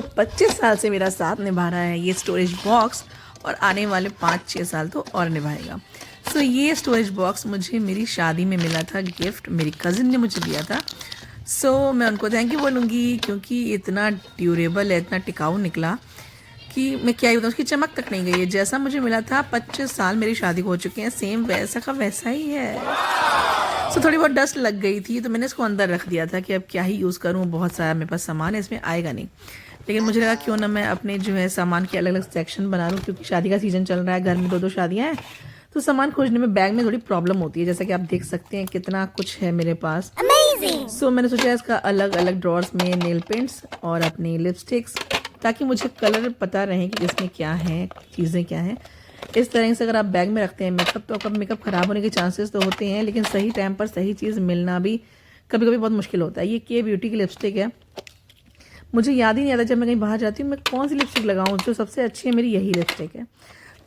25 साल से मेरा साथ निभा रहा है ये स्टोरेज बॉक्स और आने वाले 5-6 साल तो और निभाएगा। ये स्टोरेज बॉक्स मुझे मेरी शादी में मिला था गिफ्ट, मेरी कज़िन ने मुझे दिया था। मैं उनको थैंक यू बोलूँगी क्योंकि इतना ड्यूरेबल है, इतना टिकाऊ निकला कि मैं क्या ही बताऊँ, उसकी चमक तक नहीं गई है। जैसा मुझे मिला था 25 साल मेरी शादी को हो चुके हैं, सेम वैसा का वैसा ही है। थोड़ी बहुत डस्ट लग गई थी तो मैंने इसको अंदर रख दिया था कि अब क्या ही यूज़ करूँ, बहुत सारा मेरे पास सामान है, इसमें आएगा नहीं। लेकिन मुझे लगा क्यों ना मैं अपने जो है सामान के अलग अलग सेक्शन बना लूँ, क्योंकि शादी का सीज़न चल रहा है, घर में 2-2 शादियाँ हैं, तो सामान खोजने में बैग में थोड़ी प्रॉब्लम होती है। जैसा कि आप देख सकते हैं कितना कुछ है मेरे पास। मैंने सोचा इसका अलग अलग ड्रॉर्स में नेल पेंट्स और अपनी लिपस्टिक्स, ताकि मुझे कलर पता रहे कि इसमें क्या है, चीज़ें क्या हैं। इस तरह से अगर आप बैग में रखते हैं मेकअप, तो आपका मेकअप ख़राब होने के चांसेस तो होते हैं, लेकिन सही टाइम पर सही चीज़ मिलना भी कभी कभी बहुत मुश्किल होता है। ये के ब्यूटी की लिपस्टिक है। मुझे याद ही नहीं आता जब मैं कहीं बाहर जाती हूँ मैं कौन सी लिपस्टिक लगाऊँ, जो सबसे अच्छी है मेरी यही लिपस्टिक है,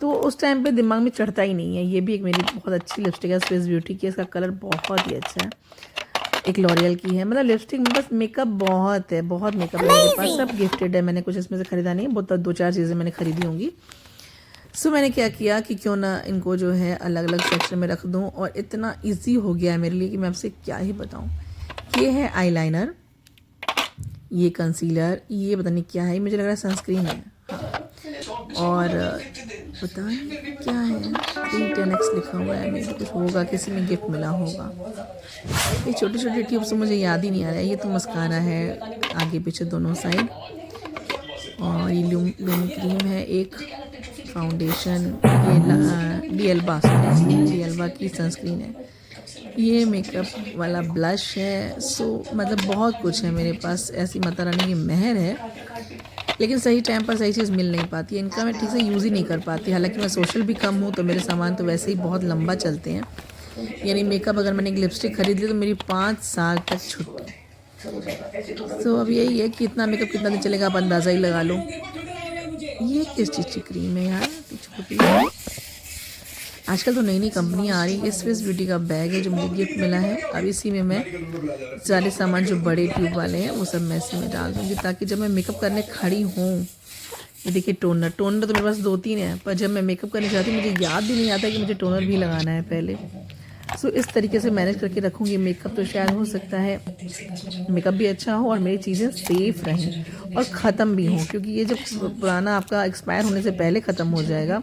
तो उस टाइम पे दिमाग में चढ़ता ही नहीं है। ये भी एक मेरी बहुत अच्छी लिपस्टिक है स्विस ब्यूटी की, इसका कलर बहुत ही अच्छा है, एक लॉरियल की है। मतलब लिपस्टिक में बस मेकअप बहुत है, बहुत मेकअप है मेरे पास, सब गिफ्टेड है, मैंने कुछ इसमें से ख़रीदा नहीं, बहुत 2-4 चीज़ें मैंने ख़रीदी होंगी। मैंने क्या किया कि क्यों ना इनको जो है अलग अलग सेक्शन में रख दूं, और इतना इजी हो गया है मेरे लिए कि मैं आपसे क्या ही बताऊं। ये है आईलाइनर, ये कंसीलर, ये पता नहीं क्या है, मुझे लग रहा है सनस्क्रीन है, और पता नहीं क्या है, 310X लिखा हुआ है, मेरे कुछ होगा, किसी में गिफ्ट मिला होगा। ये छोटी छोटी ट्यूब्स तो मुझे याद ही नहीं आ रहा है। ये तो मस्कारा है आगे पीछे दोनों साइड, और ये लूम क्रीम है, एक फाउंडेशन, ये डी एल्बा की सनस्क्रीन है, ये मेकअप वाला ब्लश है। मतलब बहुत कुछ है मेरे पास, ऐसी माता रानी की मेहर है, लेकिन सही टाइम पर सही चीज़ मिल नहीं पाती है, इनका मैं ठीक से यूज़ ही नहीं कर पाती। हालांकि मैं सोशल भी कम हूँ, तो मेरे सामान तो वैसे ही बहुत लंबा चलते हैं। यानी मेकअप अगर मैंने एक लिपस्टिक खरीद ली तो मेरी 5 साल तक छुट्टी। अब यही है कि इतना मेकअप कितना दिन चलेगा, आप अंदाज़ा ही लगा लो। ये किस चीज़ की क्रीम है यार, छोटी है। आजकल तो नई नई कंपनियाँ आ रही है। स्विस ब्यूटी का बैग है जो मुझे गिफ्ट मिला है। अब इसी में मैं सारे सामान जो बड़े ट्यूब वाले हैं वो सब मैं इसी में डाल दूँगी, ताकि जब मैं मेकअप करने खड़ी हूँ। ये देखिए टोनर तो मेरे पास 2-3 है, पर जब मैं मेकअप करने जाती हूँ मुझे याद भी नहीं आता कि मुझे टोनर भी लगाना है पहले। इस तरीके से मैनेज करके रखूँगी मेकअप, तो शायद हो सकता है मेकअप भी अच्छा हो और मेरी चीज़ें सेफ़ रहें और ख़त्म भी हों, क्योंकि ये जब पुराना आपका एक्सपायर होने से पहले ख़त्म हो जाएगा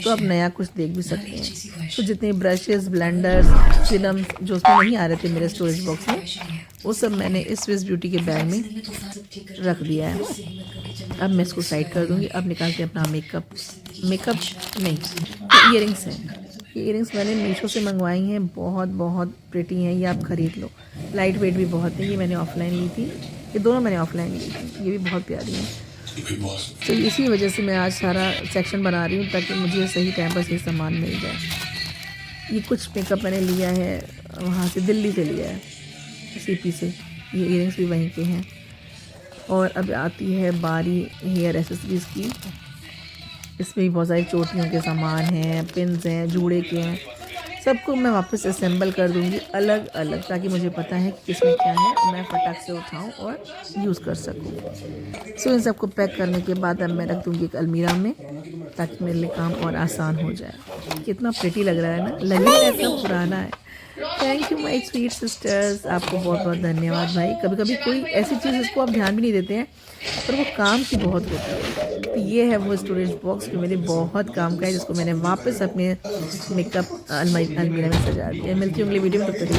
तो आप नया कुछ देख भी सकते हैं। जितने ब्रशेस, ब्लेंडर्स, सिरम जो उसमें नहीं आ रहे थे मेरे स्टोरेज बॉक्स में, वो सब मैंने इस स्विस ब्यूटी के बैग में रख दिया है। अब मैं इसको साइड कर दूँगी। अब निकाल के अपना मेकअप नहीं, ईयरिंग्स हैं। ये ईयरिंग्स मैंने मीशो से मंगवाई हैं, बहुत बहुत प्रिटी हैं, ये आप ख़रीद लो। लाइट वेट भी बहुत है, ये मैंने ऑफलाइन ली थी, ये दोनों मैंने ऑफलाइन ली थी, ये भी बहुत प्यारी हैं। इसी वजह से मैं आज सारा सेक्शन बना रही हूँ, ताकि मुझे सही टाइम पर सही सामान मिल जाए। ये कुछ मेकअप मैंने लिया है वहाँ से, दिल्ली से लिया है, सीपी से। ये ईयरिंग्स भी वहीं के हैं। और अब आती है बारी हेयर एसेसरीज़ की। इसमें भी बहुत सारी चोटियों के सामान हैं, पिन्स हैं, जूड़े के हैं, सबको मैं वापस असेंबल कर दूंगी अलग अलग, ताकि मुझे पता है कि किसमें क्या है, मैं फटाक से उठाऊं और यूज़ कर सकूं। इन सबको पैक करने के बाद अब मैं रख दूंगी एक अलमीरा में, ताकि मेरे लिए काम और आसान हो जाए। कितना प्रिटी लग रहा है ना, लगे इतना पुराना है। Thank you my sweet sisters, आपको बहुत बहुत धन्यवाद भाई। कभी कभी कोई ऐसी चीज़ जिसको आप ध्यान भी नहीं देते हैं, पर वो काम की बहुत होती है। तो ये है वो स्टोरेज बॉक्स जो मेरे बहुत काम का है, जिसको मैंने वापस अपने मेकअप अलमीरा में सजा दिया। मिलती हूँ अगली वीडियो में, तब तक